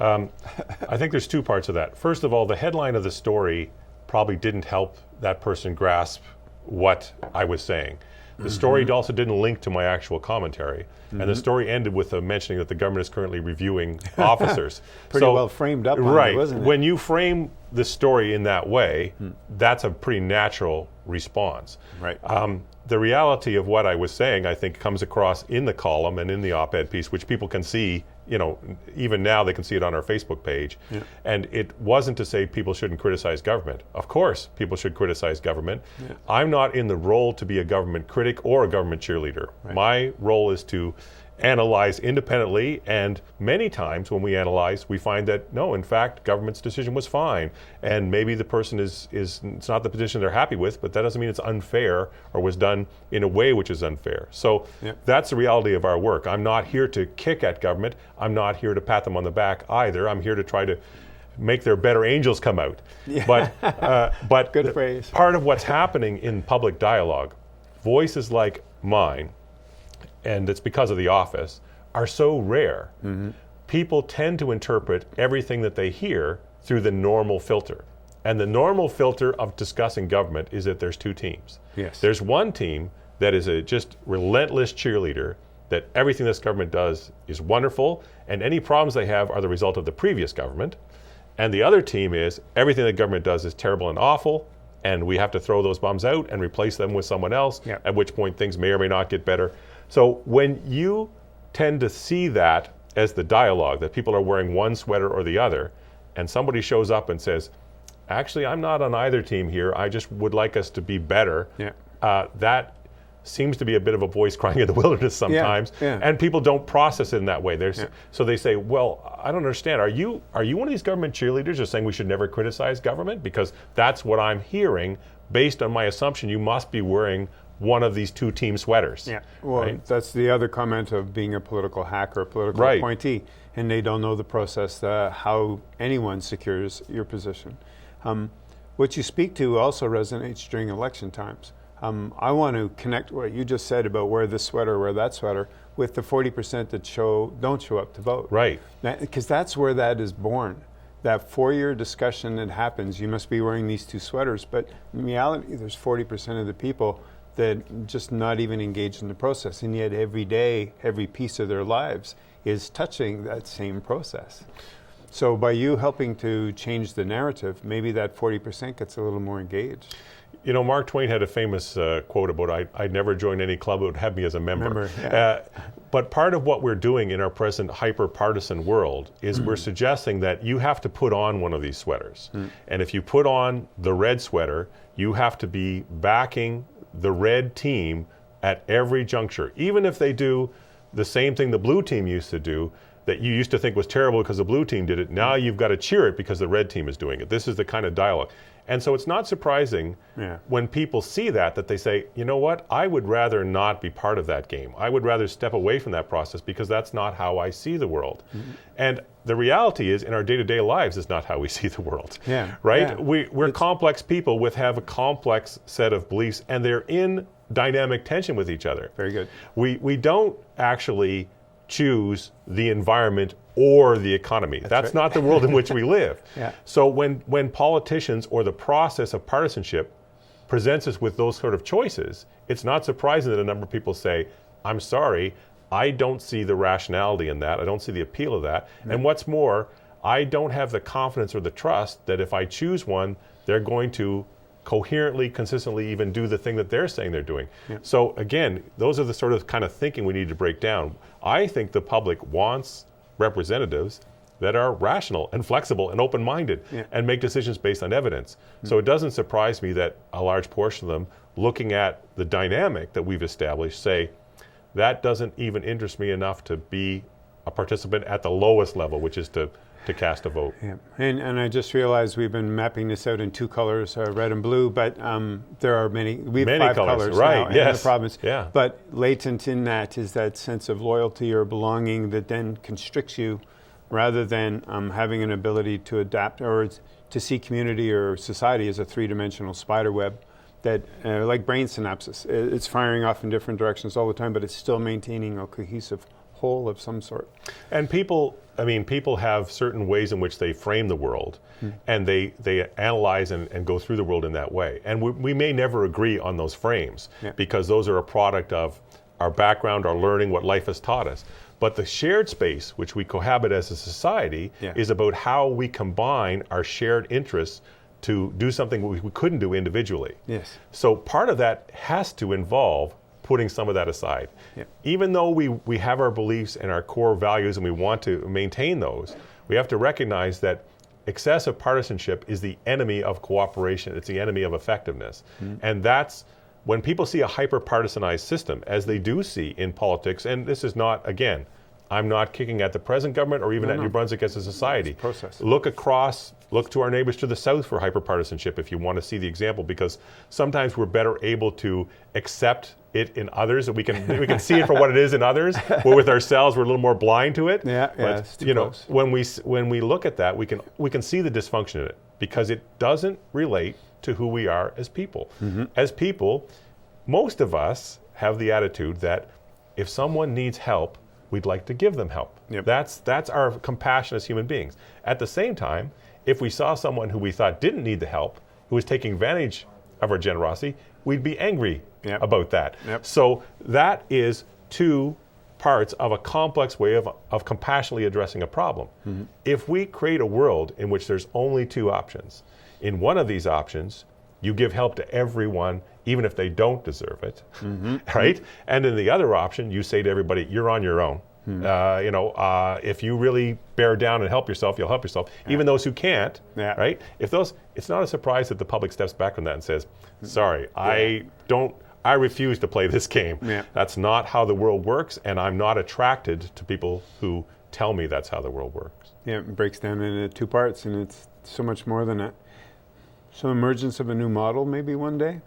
I think there's two parts of that. First of all, the headline of the story probably didn't help that person grasp what I was saying. The story also didn't link to my actual commentary. And the story ended with a mentioning that the government is currently reviewing officers. Pretty well framed up on it, wasn't it? When you frame the story in that way, that's a pretty natural response. Right. The reality of what I was saying, I think, comes across in the column and in the op-ed piece, which people can see, even now they can see it on our Facebook page. And it wasn't to say people shouldn't criticize government. Of course, people should criticize government. I'm not in the role to be a government critic or a government cheerleader. My role is to analyze independently, and many times when we analyze, we find that no, in fact, government's decision was fine, and maybe the person is it's not the position they're happy with, but that doesn't mean it's unfair or was done in a way which is unfair. So that's the reality of our work. I'm not here to kick at government. I'm not here to pat them on the back either. I'm here to try to make their better angels come out. But good phrase. Part of what's happening in public dialogue, voices like mine, and it's because of the office, are so rare. People tend to interpret everything that they hear through the normal filter. And the normal filter of discussing government is that there's two teams. There's one team that is a just relentless cheerleader, that everything this government does is wonderful, and any problems they have are the result of the previous government. And the other team is everything the government does is terrible and awful, and we have to throw those bums out and replace them with someone else, at which point things may or may not get better. So when you tend to see that as the dialogue, that people are wearing one sweater or the other, and somebody shows up and says, actually, I'm not on either team here, I just would like us to be better, that seems to be a bit of a voice crying in the wilderness sometimes, and people don't process it in that way. So they say, well, I don't understand, are you one of these government cheerleaders who are saying we should never criticize government? Because that's what I'm hearing, based on my assumption you must be wearing one of these two team sweaters. Well, that's the other comment of being a political hack or a political appointee, and they don't know the process, how anyone secures your position. What you speak to also resonates during election times. I want to connect what you just said about wear this sweater, wear that sweater, with the 40% that don't show up to vote. Right. Because that's where that is born. That 4-year discussion that happens, you must be wearing these 2 sweaters, but in reality, there's 40% of the people that just not even engaged in the process, and yet every day, every piece of their lives is touching that same process. So by you helping to change the narrative, maybe that 40% gets a little more engaged. You know, Mark Twain had a famous quote about, I'd never join any club that would have me as a member. Yeah. But part of what we're doing in our present hyper-partisan world is we're suggesting that you have to put on one of these sweaters. And if you put on the red sweater, you have to be backing the red team at every juncture. Even if they do the same thing the blue team used to do, that you used to think was terrible because the blue team did it, now you've got to cheer it because the red team is doing it. This is the kind of dialogue. And so it's not surprising when people see that they say, you know what, I would rather not be part of that game. I would rather step away from that process because that's not how I see the world. And the reality is, in our day-to-day lives, is not how we see the world. Right? Yeah. We're complex people have a complex set of beliefs, and they're in dynamic tension with each other. Very good. We don't actually choose the environment or the economy. That's right. not the world in which we live. Yeah. So when politicians or the process of partisanship presents us with those sort of choices, it's not surprising that a number of people say, I'm sorry, I don't see the rationality in that. I don't see the appeal of that. And what's more, I don't have the confidence or the trust that if I choose one, they're going to coherently, consistently even do the thing that they're saying they're doing. So again, those are the sort of kind of thinking we need to break down. I think the public wants representatives that are rational and flexible and open-minded and make decisions based on evidence. So it doesn't surprise me that a large portion of them, looking at the dynamic that we've established, say, that doesn't even interest me enough to be a participant at the lowest level, which is to cast a vote. Yeah. And I just realized we've been mapping this out in 2 colors, red and blue, but there are many 5 colors right, now in yes. the province. Yeah. But latent in that is that sense of loyalty or belonging that then constricts you rather than having an ability to adapt or to see community or society as a 3-dimensional spider web that, like brain synapses, it's firing off in different directions all the time, but it's still maintaining a cohesive whole of some sort. And people have certain ways in which they frame the world, and they analyze and go through the world in that way. And we may never agree on those frames because those are a product of our background, our learning, what life has taught us. But the shared space, which we cohabit as a society, is about how we combine our shared interests to do something we couldn't do individually. Yes. So part of that has to involve putting some of that aside. Even though we have our beliefs and our core values and we want to maintain those, we have to recognize that excessive partisanship is the enemy of cooperation. It's the enemy of effectiveness. And that's when people see a hyper-partisanized system, as they do see in politics, and this is not, again, I'm not kicking at the present government or even at New Brunswick as a society. Process. Look to our neighbors to the south for hyper-partisanship if you want to see the example, because sometimes we're better able to accept it in others, and we can see it for what it is in others. Where with ourselves, we're a little more blind to it. But, it's too close. when we look at that, we can see the dysfunction in it because it doesn't relate to who we are as people. As people, most of us have the attitude that if someone needs help, we'd like to give them help. That's our compassion as human beings. At the same time, if we saw someone who we thought didn't need the help, who was taking advantage of our generosity, we'd be angry about that. So that is 2 parts of a complex way of compassionately addressing a problem. If we create a world in which there's only 2 options, in one of these options, you give help to everyone, even if they don't deserve it, right? And in the other option, you say to everybody, you're on your own. If you really bear down and help yourself, you'll help yourself. Even those who can't, right? It's not a surprise that the public steps back from that and says, sorry, I refuse to play this game. That's not how the world works, and I'm not attracted to people who tell me that's how the world works. It breaks down into 2 parts, and it's so much more than that. So emergence of a new model maybe one day?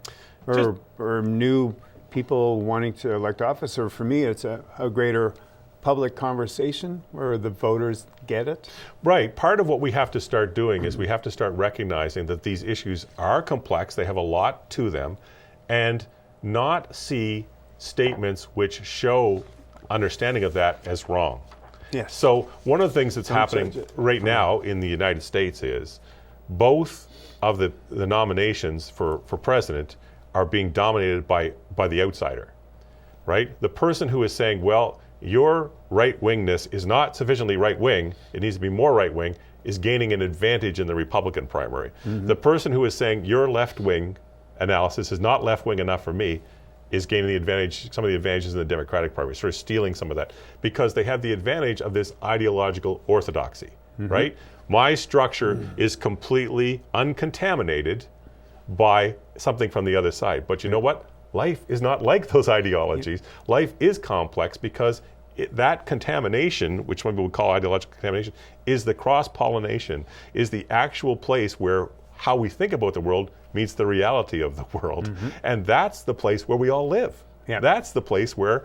Or new people wanting to elect office, or for me it's a greater public conversation where the voters get it? Right. Part of what we have to start doing is we have to start recognizing that these issues are complex, they have a lot to them, and not see statements which show understanding of that as wrong. Yes. So one of the things that's Don't happening judge it. right now in the United States is both of the nominations for president are being dominated by the outsider, right? The person who is saying, well, your right-wingness is not sufficiently right-wing, it needs to be more right-wing, is gaining an advantage in the Republican primary. The person who is saying your left-wing analysis is not left-wing enough for me is gaining the advantage, some of the advantages in the Democratic primary, sort of stealing some of that, because they have the advantage of this ideological orthodoxy, right? My structure is completely uncontaminated by something from the other side. But you know what? Life is not like those ideologies. Life is complex because that contamination, which some people would call ideological contamination, is the cross-pollination, is the actual place where how we think about the world meets the reality of the world. And that's the place where we all live. Yeah. That's the place where,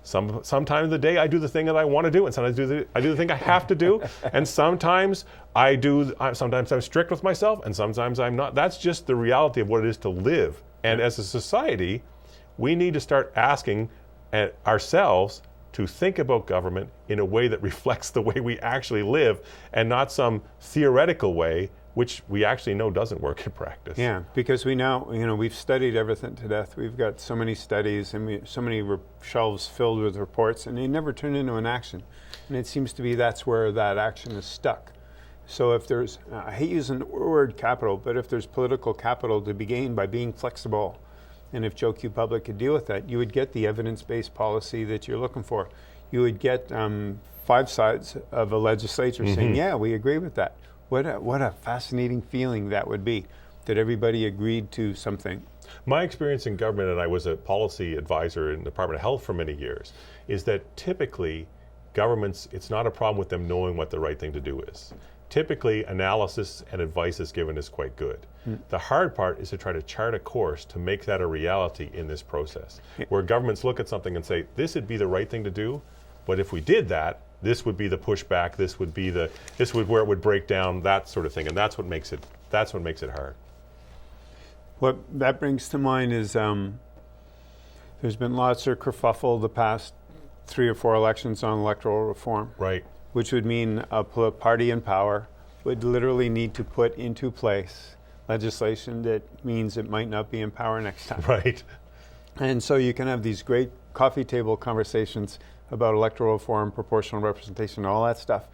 sometime of the day I do the thing that I want to do, and sometimes I do the thing I have to do, and sometimes sometimes I'm strict with myself, and sometimes I'm not. That's just the reality of what it is to live. And as a society, we need to start asking ourselves to think about government in a way that reflects the way we actually live, and not some theoretical way which we actually know doesn't work in practice. Yeah, because we now, we've studied everything to death. We've got so many studies and so many shelves filled with reports, and they never turn into an action. And it seems to be that's where that action is stuck. So if there's, I hate using the word capital, but if there's political capital to be gained by being flexible, and if Joe Q. Public could deal with that, you would get the evidence-based policy that you're looking for. You would get 5 sides of a legislature saying, yeah, we agree with that. What a fascinating feeling that would be, that everybody agreed to something. My experience in government, and I was a policy advisor in the Department of Health for many years, is that typically governments, it's not a problem with them knowing what the right thing to do is. Typically, analysis and advice is given is quite good. The hard part is to try to chart a course to make that a reality in this process, where governments look at something and say, this would be the right thing to do, but if we did that, this would be the pushback, this would where it would break down, that sort of thing, and that's what makes it hard. What that brings to mind is there's been lots of kerfuffle the past 3 or 4 elections on electoral reform. Right. Which would mean a party in power would literally need to put into place legislation that means it might not be in power next time. Right. And so you can have these great coffee table conversations about electoral reform, proportional representation, all that stuff.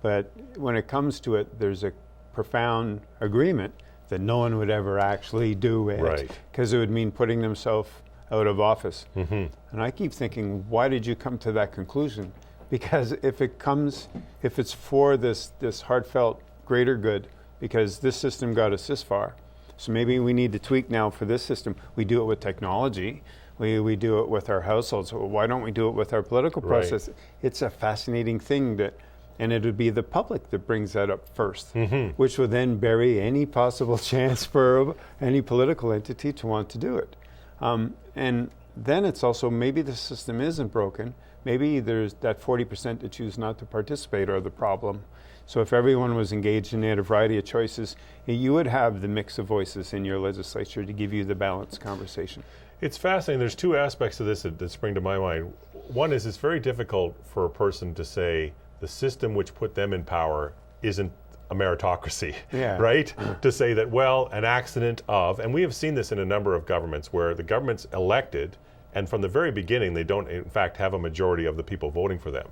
But when it comes to it, there's a profound agreement that no one would ever actually do it. Right. Because it would mean putting themselves out of office. And I keep thinking, why did you come to that conclusion? Because if it's for this heartfelt greater good, because this system got us this far, so maybe we need to tweak now for this system. We do it with technology. We do it with our households. Why don't we do it with our political process? Right. It's a fascinating thing and it would be the public that brings that up first, which would then bury any possible chance for any political entity to want to do it. And then it's also, maybe the system isn't broken. Maybe there's that 40% that choose not to participate are the problem. So if everyone was engaged in a variety of choices, you would have the mix of voices in your legislature to give you the balanced conversation. It's fascinating. There's 2 aspects to this that spring to my mind. One is it's very difficult for a person to say the system which put them in power isn't a meritocracy, right? To say that, well, an accident of, and we have seen this in a number of governments where the government's elected, and from the very beginning, they don't, in fact, have a majority of the people voting for them.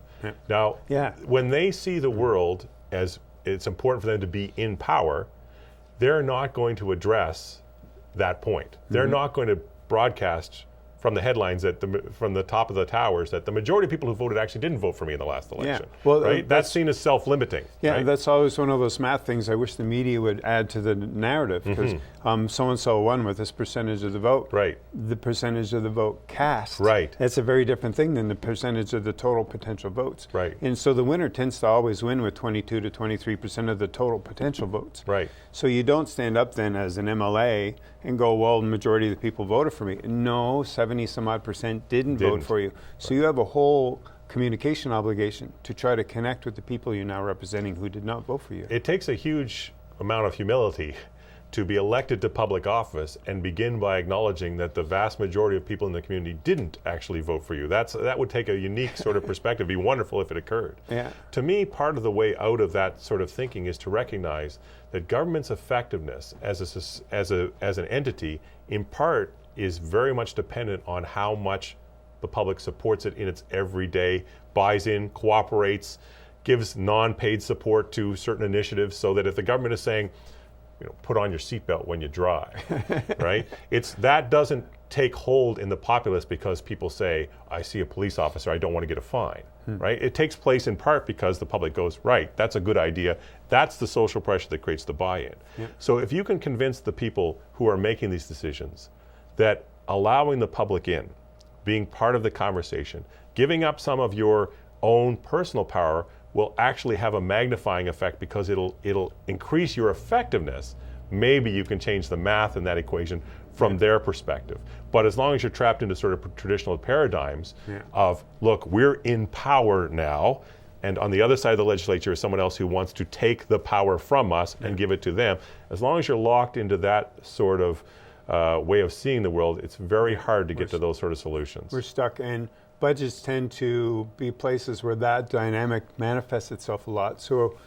Now, when they see the world as it's important for them to be in power, they're not going to address that point. They're not going to broadcast from the headlines from the top of the towers that the majority of people who voted actually didn't vote for me in the last election. Well, right? That's seen as self-limiting. Yeah, right? That's always one of those math things I wish the media would add to the narrative, because so-and-so won with this percentage of the vote. Right. The percentage of the vote cast. Right. That's a very different thing than the percentage of the total potential votes. Right. And so the winner tends to always win with 22 to 23% of the total potential votes. Right. So you don't stand up then as an MLA and go, well, the majority of the people voted for me. No, 70-some-odd% didn't vote for you. So you have a whole communication obligation to try to connect with the people you're now representing who did not vote for you. It takes a huge amount of humility to be elected to public office and begin by acknowledging that the vast majority of people in the community didn't actually vote for you. That would take a unique sort of perspective. It'd be wonderful if it occurred. Yeah. To me, part of the way out of that sort of thinking is to recognize that government's effectiveness as an entity, in part, is very much dependent on how much the public supports it in its everyday, buys in, cooperates, gives non-paid support to certain initiatives, so that if the government is saying, put on your seatbelt when you drive, right? That doesn't take hold in the populace because people say, I see a police officer, I don't want to get a fine, right? It takes place in part because the public goes, right, that's a good idea. That's the social pressure that creates the buy-in. Yeah. So if you can convince the people who are making these decisions that allowing the public in, being part of the conversation, giving up some of your own personal power will actually have a magnifying effect because it'll increase your effectiveness. Maybe you can change the math in that equation from their perspective. But as long as you're trapped into sort of traditional paradigms of, look, we're in power now, and on the other side of the legislature is someone else who wants to take the power from us and give it to them, as long as you're locked into that sort of way of seeing the world, it's very hard to get to those sort of solutions. We're stuck in. Budgets tend to be places where that dynamic manifests itself a lot. So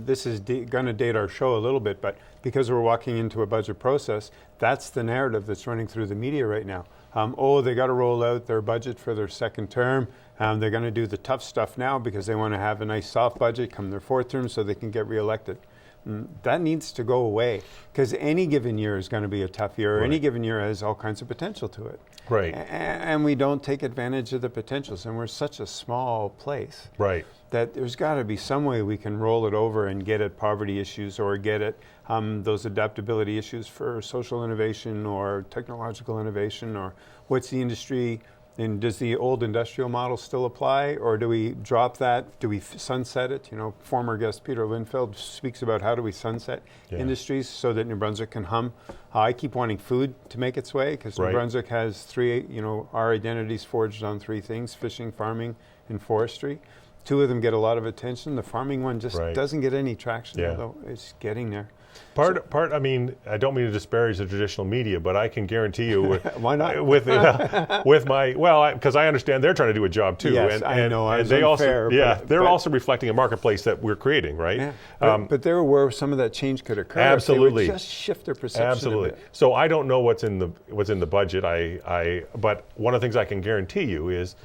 this is going to date our show a little bit, but because we're walking into a budget process, that's the narrative that's running through the media right now. They got to roll out their budget for their second term. They're going to do the tough stuff now because they want to have a nice soft budget come their fourth term so they can get reelected. That needs to go away because any given year is going to be a tough year. Right. Any given year has all kinds of potential to it. Right. And we don't take advantage of the potentials, and we're such a small place. Right. That there's got to be some way we can roll it over and get at poverty issues or get at those adaptability issues for social innovation or technological innovation, or what's the industry. And does the old industrial model still apply, or do we drop that? Do we sunset it? Former guest Peter Lindfeld speaks about how do we sunset industries so that New Brunswick can hum. I keep wanting food to make its way because New Brunswick has three, our identity's forged on three things: fishing, farming, and forestry. Two of them get a lot of attention. The farming one just doesn't get any traction, although it's getting there. I mean, I don't mean to disparage the traditional media, but I can guarantee you, why not? With my because I understand they're trying to do a job too. Yes, and I know. And they also, they're also reflecting a marketplace that we're creating, right? Yeah. But there where some of that change could occur. Absolutely. If they would just shift their perception. Absolutely. A bit. So I don't know what's in the budget. But one of the things I can guarantee you is,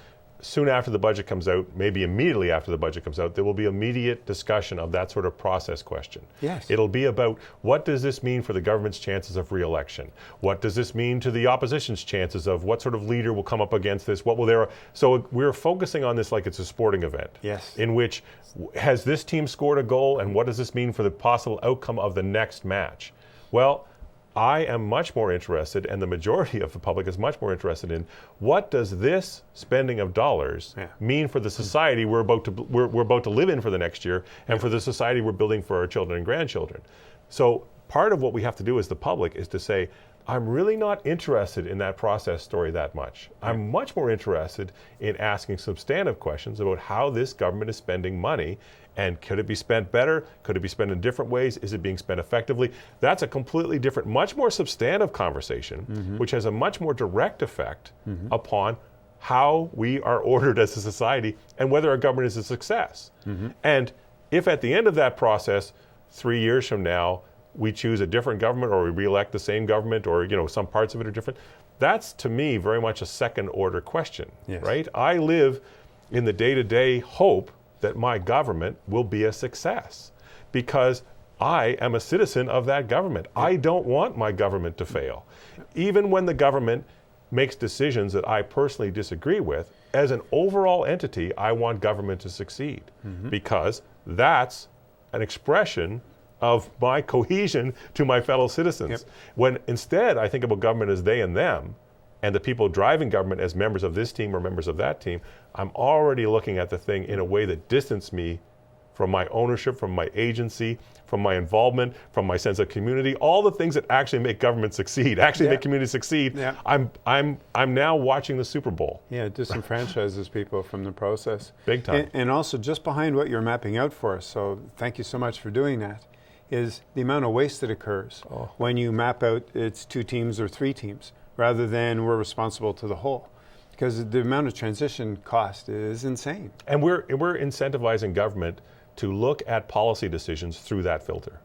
soon after the budget comes out, maybe immediately after the budget comes out, there will be immediate discussion of that sort of process question. Yes. It'll be about, what does this mean for the government's chances of re-election? What does this mean to the opposition's chances of what sort of leader will come up against this? So we're focusing on this like it's a sporting event. Yes. In which, has this team scored a goal, and what does this mean for the possible outcome of the next match? Well, I am much more interested, and the majority of the public is much more interested in, what does this spending of dollars mean for the society we're about to live in for the next year, and for the society we're building for our children and grandchildren. So part of what we have to do as the public is to say, I'm really not interested in that process story that much. I'm much more interested in asking substantive questions about how this government is spending money, and could it be spent better? Could it be spent in different ways? Is it being spent effectively? That's a completely different, much more substantive conversation, which has a much more direct effect upon how we are ordered as a society and whether our government is a success. And if at the end of that process, 3 years from now, we choose a different government, or we re-elect the same government, or some parts of it are different, that's to me very much a second order question, right? I live in the day-to-day hope that my government will be a success because I am a citizen of that government. I don't want my government to fail. Even when the government makes decisions that I personally disagree with, as an overall entity, I want government to succeed because that's an expression of my cohesion to my fellow citizens. When instead I think about government as they and them, and the people driving government as members of this team or members of that team, I'm already looking at the thing in a way that distances me from my ownership, from my agency, from my involvement, from my sense of community, all the things that actually make government succeed, make communities succeed. I'm now watching the Super Bowl. Yeah, it disenfranchises people from the process. Big time. And also just behind what you're mapping out for us, so thank you so much for doing that, is the amount of waste that occurs when you map out it's 2 teams or 3 teams, rather than we're responsible to the whole. Because the amount of transition cost is insane. And we're incentivizing government to look at policy decisions through that filter.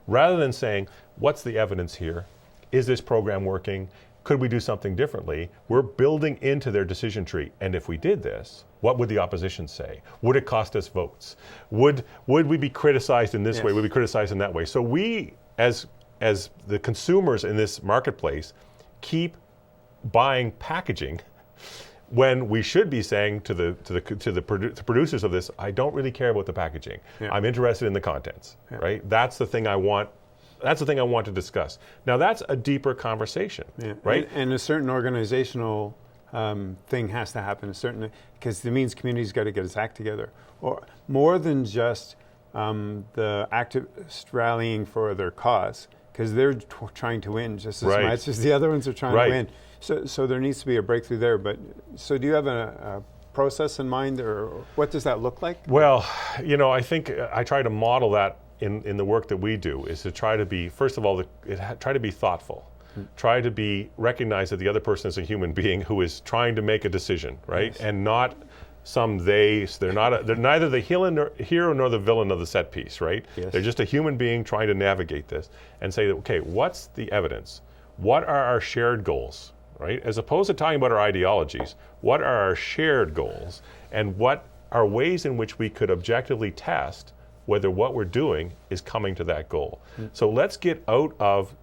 Rather than saying, what's the evidence here? Is this program working? Could we do something differently? We're building into their decision tree. And if we did this, what would the opposition say? Would it cost us votes? Would we be criticized in this way? Would we be criticized in that way? So we, as the consumers in this marketplace, keep buying packaging when we should be saying to the producers of this, I don't really care about the packaging. I'm interested in the contents, right? That's the thing I want. That's the thing I want to discuss. Now that's a deeper conversation, right? And a certain organizational thing has to happen, because it means community's got to get its act together, or more than just the activists rallying for their cause, because they're trying to win just as much as the other ones are trying to win. So there needs to be a breakthrough there. But so do you have a process in mind, or what does that look like? Well, I think I try to model that in the work that we do, is to try to be, first of all, try to be thoughtful. Try to recognize that the other person is a human being who is trying to make a decision, right? And not some they. They're neither the hero nor the villain of the set piece, right? They're just a human being trying to navigate this and say, okay, what's the evidence? What are our shared goals, right? As opposed to talking about our ideologies, what are our shared goals, and what are ways in which we could objectively test whether what we're doing is coming to that goal. So let's get out of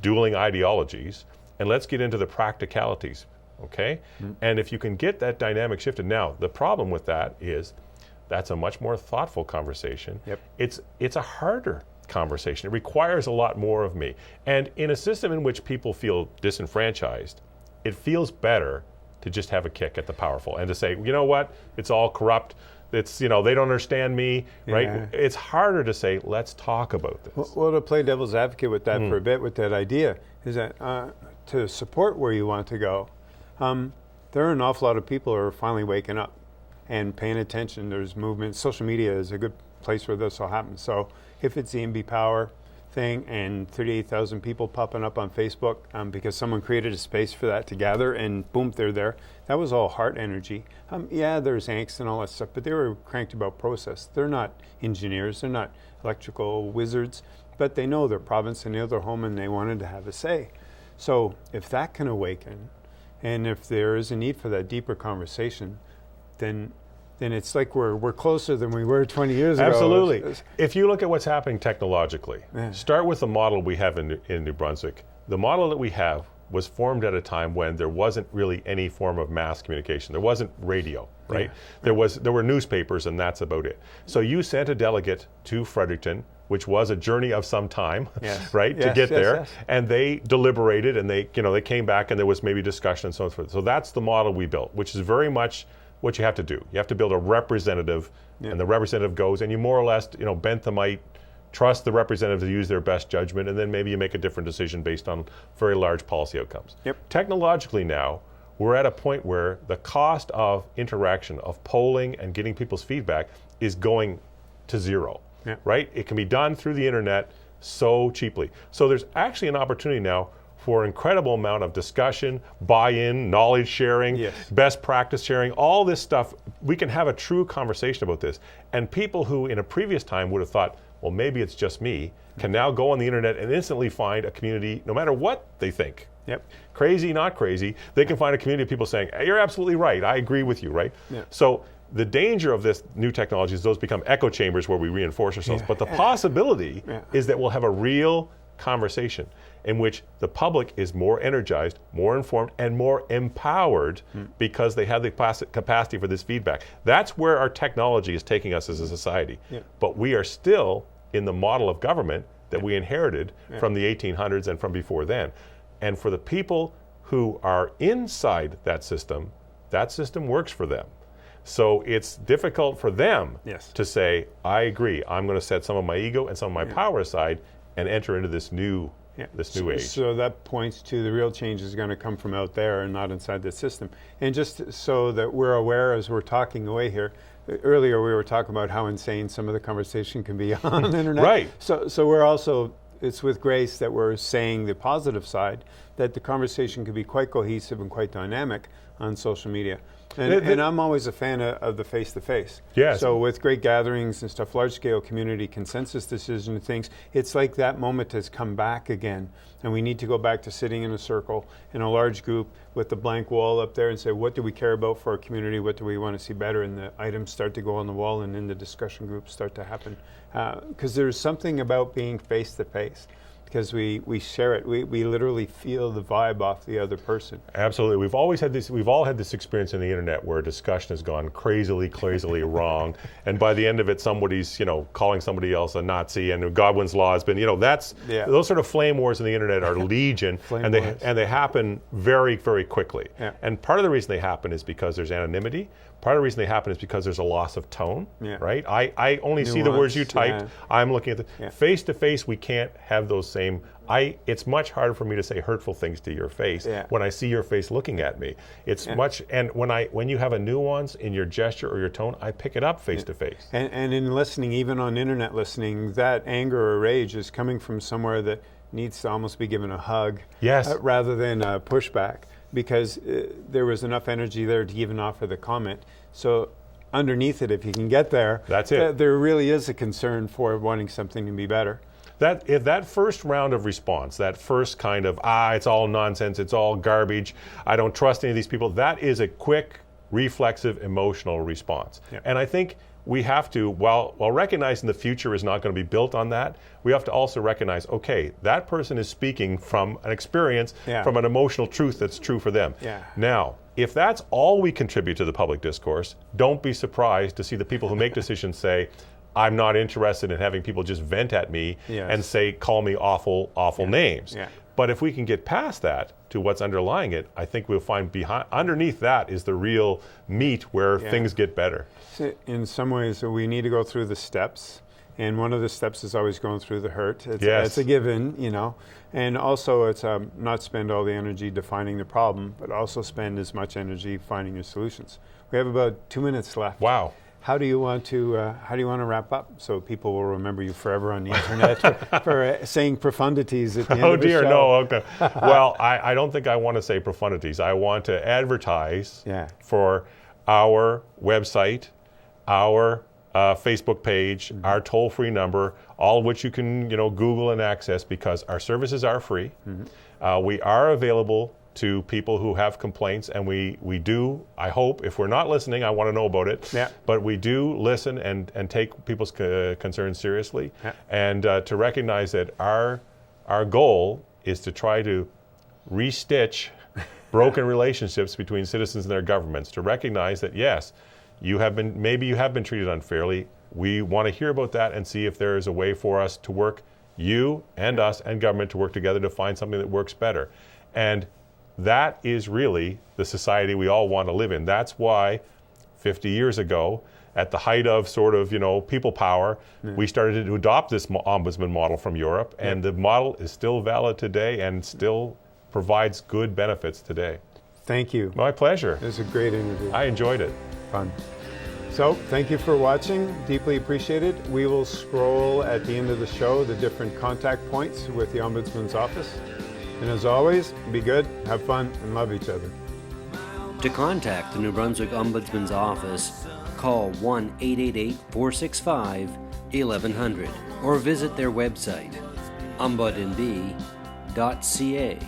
dueling ideologies and let's get into the practicalities, okay? And if you can get that dynamic shifted, now the problem with that is that's a much more thoughtful conversation. It's a harder conversation. It requires a lot more of me. And in a system in which people feel disenfranchised, it feels better to just have a kick at the powerful and to say, you know what, it's all corrupt. It's, they don't understand me, right? It's harder to say, let's talk about this. Well, to play devil's advocate with that for a bit, with that idea, is that to support where you want to go, there are an awful lot of people who are finally waking up and paying attention. There's movements. Social media is a good place where this will happen. So if it's the MB Power thing and 38,000 people popping up on Facebook because someone created a space for that to gather, and boom, they're there. That was all heart energy. There's angst and all that stuff, but they were cranked about process. They're not engineers, they're not electrical wizards, but they know their province and they know their home, and they wanted to have a say. So if that can awaken, and if there is a need for that deeper conversation, then it's like we're closer than we were 20 years ago. Absolutely. If you look at what's happening technologically, start with the model we have in New Brunswick. The model that we have was formed at a time when there wasn't really any form of mass communication. There wasn't radio, right? There were newspapers, and that's about it. So you sent a delegate to Fredericton, which was a journey of some time, right, to get there. And they deliberated, and they came back, and there was maybe discussion and so on and so forth. So that's the model we built, which is very much what you have to do. You have to build a representative, and the representative goes, and you more or less, Benthamite, trust the representative to use their best judgment, and then maybe you make a different decision based on very large policy outcomes. Technologically now, we're at a point where the cost of interaction, of polling and getting people's feedback is going to zero, right? It can be done through the internet so cheaply. So there's actually an opportunity now for an incredible amount of discussion, buy-in, knowledge sharing, best practice sharing, all this stuff. We can have a true conversation about this. And people who in a previous time would have thought, well, maybe it's just me, can now go on the internet and instantly find a community, no matter what they think. Crazy, not crazy, they can find a community of people saying, hey, you're absolutely right, I agree with you, right? So the danger of this new technology is those become echo chambers where we reinforce ourselves. But the possibility is that we'll have a real conversation in which the public is more energized, more informed, and more empowered because they have the capacity for this feedback. That's where our technology is taking us as a society. But we are still in the model of government that we inherited from the 1800s and from before then. And for the people who are inside that system works for them. So it's difficult for them to say, I agree, I'm going to set some of my ego and some of my power aside and enter into this new age. So that points to the real change is going to come from out there and not inside the system. And just so that we're aware as we're talking away here, earlier we were talking about how insane some of the conversation can be on the internet. Right. So we're also, it's with grace that we're saying the positive side, that the conversation can be quite cohesive and quite dynamic on social media. And I'm always a fan of the face-to-face. Yes. So with great gatherings and stuff, large-scale community consensus decision and things, it's like that moment has come back again. And we need to go back to sitting in a circle in a large group with the blank wall up there and say, what do we care about for our community? What do we want to see better? And the items start to go on the wall, and then the discussion groups start to happen. Because there's something about being face-to-face. Because we share it, we literally feel the vibe off the other person. Absolutely. We've all had this experience on the internet where a discussion has gone crazily wrong, and by the end of it, somebody's calling somebody else a Nazi, and Godwin's law has been those sort of flame wars on the internet are legion, and they happen very quickly. Yeah. And part of the reason they happen is because there's anonymity. Part of the reason they happen is because there's a loss of tone, right? I only see the words you typed. Yeah. I'm looking at the face to face. We can't have those same. It's much harder for me to say hurtful things to your face when I see your face looking at me. It's much, and when you have a nuance in your gesture or your tone, I pick it up face to face. And in listening, even on internet listening, that anger or rage is coming from somewhere that needs to almost be given a hug, rather than a pushback. Because there was enough energy there to even offer the comment. So underneath it, if you can get there, that's it. There really is a concern for wanting something to be better. If that first round of response, that first kind of, it's all nonsense, it's all garbage, I don't trust any of these people, that is a quick, reflexive, emotional response. Yeah. And I think we have to, while recognizing the future is not going to be built on that, we have to also recognize, okay, that person is speaking from an experience, from an emotional truth that's true for them. Yeah. Now, if that's all we contribute to the public discourse, don't be surprised to see the people who make decisions say, I'm not interested in having people just vent at me and say, call me awful names. Yeah. But if we can get past that to what's underlying it, I think we'll find underneath that is the real meat where things get better. So in some ways, we need to go through the steps. And one of the steps is always going through the hurt. It's a given, And also it's not spend all the energy defining the problem, but also spend as much energy finding your solutions. We have about 2 minutes left. Wow. How do you want to wrap up so people will remember you forever on the internet for saying profundities at the end of the show? No. Okay. Well, I don't think I want to say profundities. I want to advertise for our website, our Facebook page, our toll-free number, all of which you can Google and access because our services are free. We are available to people who have complaints, and we do, I hope, if we're not listening, I want to know about it, but we do listen and take people's concerns seriously, and to recognize that our goal is to try to restitch broken relationships between citizens and their governments, to recognize that, yes, maybe you have been treated unfairly. We want to hear about that and see if there is a way for us to work, you and us and government, to work together to find something that works better. And that is really the society we all want to live in. That's why 50 years ago, at the height of sort of, people power, we started to adopt this ombudsman model from Europe, and the model is still valid today and still provides good benefits today. Thank you. My pleasure. It was a great interview. I enjoyed it. Fun. So, thank you for watching. Deeply appreciated. We will scroll at the end of the show the different contact points with the Ombudsman's office. And as always, be good, have fun, and love each other. To contact the New Brunswick Ombudsman's office, call 1-888-465-1100 or visit their website, ombudnb.ca.